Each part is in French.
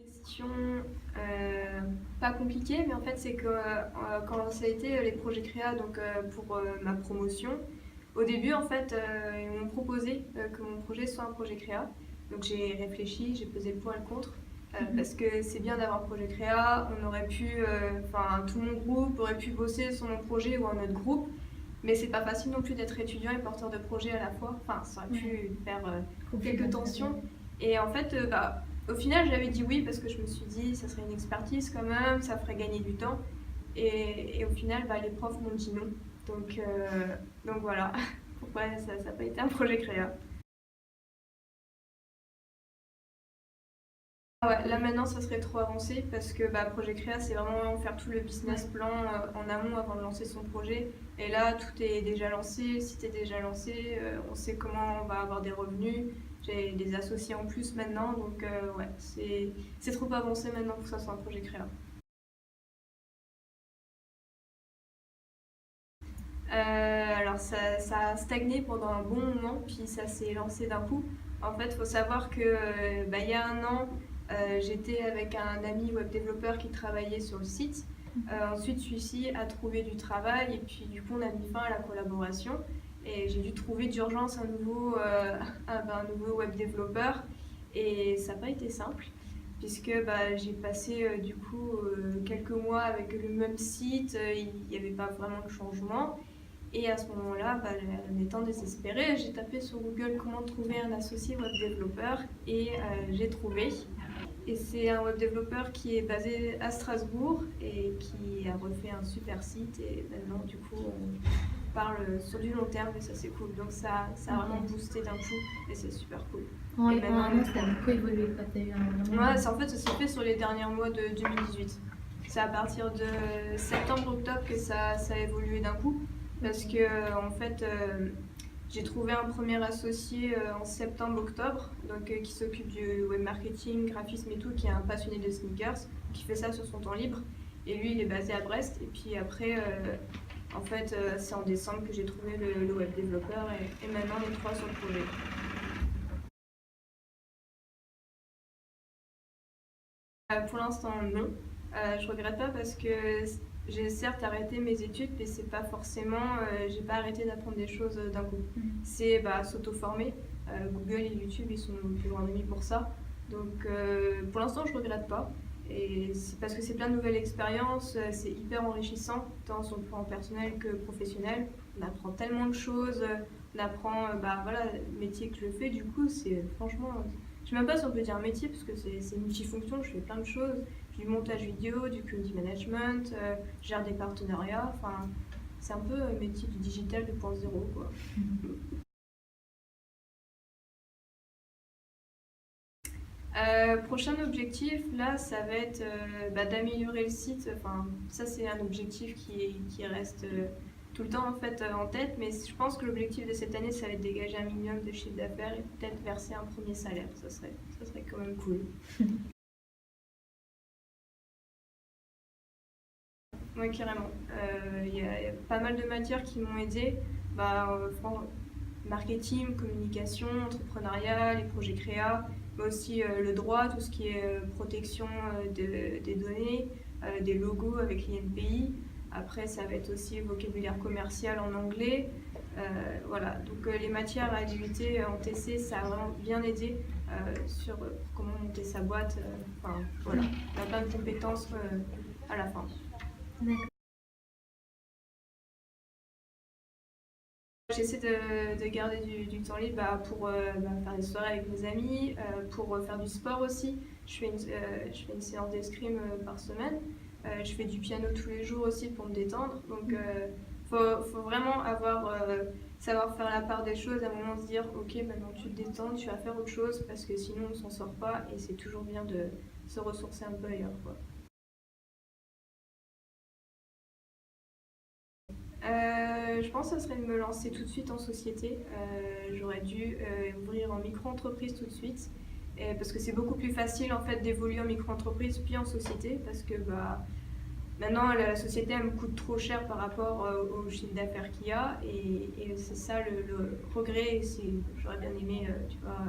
Question pas compliquée, mais en fait c'est que quand ça a été les projets créa donc pour ma promotion, au début en fait ils m'ont proposé que mon projet soit un projet créa. Donc j'ai réfléchi, j'ai pesé le pour et le contre parce que c'est bien d'avoir un projet créa. On aurait pu, enfin tout mon groupe aurait pu bosser sur mon projet ou un autre groupe, mais c'est pas facile non plus d'être étudiant et porteur de projet à la fois. Enfin ça aurait pu faire quelques tensions. Et en fait au final, j'avais dit oui parce que je me suis dit ça serait une expertise quand même, ça ferait gagner du temps. Et au final, les profs m'ont dit non. Donc voilà, pourquoi ça n'a pas été un projet créa. Ouais, là maintenant ça serait trop avancé parce que projet créa c'est vraiment faire tout le business plan en amont avant de lancer son projet. Et là tout est déjà lancé, si t'es déjà lancé, on sait comment on va avoir des revenus. J'ai des associés en plus maintenant, donc ouais, c'est trop avancé maintenant pour que ça soit un projet créa. Alors ça a stagné pendant un bon moment, puis ça s'est lancé d'un coup. En fait, il faut savoir que il y a un an, j'étais avec un ami web développeur qui travaillait sur le site. Ensuite, celui-ci a trouvé du travail et puis du coup, on a mis fin à la collaboration. Et j'ai dû trouver d'urgence un nouveau web développeur. Et ça n'a pas été simple, puisque j'ai passé du coup quelques mois avec le même site, il n'y avait pas vraiment de changement. Et à ce moment-là, en étant désespérée, j'ai tapé sur Google comment trouver un associé web développeur et j'ai trouvé. Et c'est un web développeur qui est basé à Strasbourg et qui a refait un super site. Et maintenant, du coup, on parle sur du long terme et ça, c'est cool. Donc ça a vraiment boosté d'un coup et c'est super cool. En Et maintenant, un an, ça a beaucoup évolué. T'as eu ouais, en fait, ça s'est fait sur les derniers mois de 2018. C'est à partir de septembre-octobre que ça a évolué d'un coup. Parce que, en fait, j'ai trouvé un premier associé en septembre-octobre, donc qui s'occupe du web marketing, graphisme et tout, qui est un passionné de sneakers, qui fait ça sur son temps libre. Et lui, il est basé à Brest. Et puis après, en fait, c'est en décembre que j'ai trouvé le web développeur et maintenant les trois sur le projet. Pour l'instant, non. Je regrette pas parce que j'ai certes arrêté mes études, mais c'est pas forcément. J'ai pas arrêté d'apprendre des choses d'un coup. C'est s'auto-former. Google et YouTube, ils sont nos plus grands amis pour ça. Donc pour l'instant, je regrette pas. Et c'est parce que c'est plein de nouvelles expériences, c'est hyper enrichissant, tant sur le plan personnel que professionnel. On apprend tellement de choses, on apprend, voilà, le métier que je fais, du coup, c'est franchement. Je sais même pas si on peut dire un métier parce que c'est multifonction, je fais plein de choses. Du montage vidéo, du community management, je gère des partenariats, enfin c'est un peu un métier du digital 2.0 quoi. Prochain objectif, là, ça va être d'améliorer le site. Enfin, ça, c'est un objectif qui reste tout le temps en fait en tête. Mais je pense que l'objectif de cette année, ça va être de dégager un minimum de chiffre d'affaires et peut-être verser un premier salaire. Ça serait quand même cool. Oui, carrément. Il y a pas mal de matières qui m'ont aidé. Marketing, communication, entrepreneuriat, les projets créa, mais aussi le droit, tout ce qui est protection des données, des logos avec l'INPI. Après, ça va être aussi vocabulaire commercial en anglais. Voilà, donc les matières à éviter en TC, ça a vraiment bien aidé sur comment monter sa boîte. Enfin, voilà, on a plein de compétences à la fin. J'essaie de garder du temps libre pour faire des soirées avec mes amis, pour faire du sport aussi. Je fais une séance d'escrime par semaine. Je fais du piano tous les jours aussi pour me détendre. Donc, faut vraiment savoir faire la part des choses, à un moment se dire ok, maintenant tu te détends, tu vas faire autre chose parce que sinon on s'en sort pas et c'est toujours bien de se ressourcer un peu ailleurs, quoi. Je pense que ça serait de me lancer tout de suite en société. J'aurais dû ouvrir en micro-entreprise tout de suite. Parce que c'est beaucoup plus facile en fait d'évoluer en micro-entreprise puis en société parce que maintenant la société elle me coûte trop cher par rapport au chiffre d'affaires qu'il y a et c'est ça le regret. J'aurais bien aimé tu vois,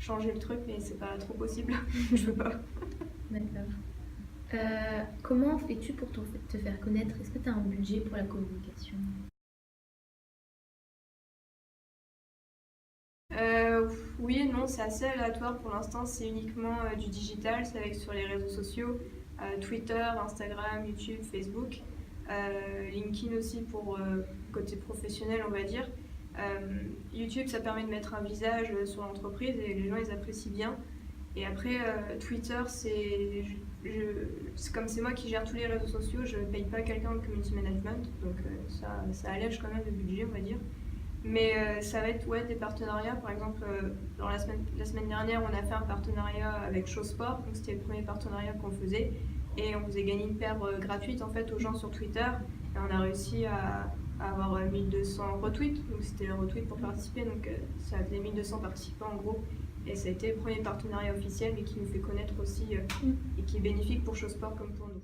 changer le truc, mais c'est pas trop possible. Je peux pas. D'accord. Comment fais-tu pour te faire connaître? Est-ce que tu as un budget pour la communication? Oui et non, c'est assez aléatoire pour l'instant, c'est uniquement du digital, c'est avec sur les réseaux sociaux, Twitter, Instagram, YouTube, Facebook, LinkedIn aussi pour côté professionnel on va dire. YouTube ça permet de mettre un visage sur l'entreprise et les gens ils apprécient bien. Et après Twitter comme c'est moi qui gère tous les réseaux sociaux, je ne paye pas quelqu'un de community management, donc ça allège quand même le budget on va dire. Mais ça va être des partenariats. Par exemple, dans la semaine dernière, on a fait un partenariat avec Showsport. Donc c'était le premier partenariat qu'on faisait. Et on faisait gagner une paire gratuite en fait, aux gens sur Twitter. Et on a réussi à avoir 1200 retweets. Donc c'était un retweet pour participer. Donc ça faisait 1200 participants en gros. Et ça a été le premier partenariat officiel, mais qui nous fait connaître aussi et qui est bénéfique pour Showsport comme pour nous.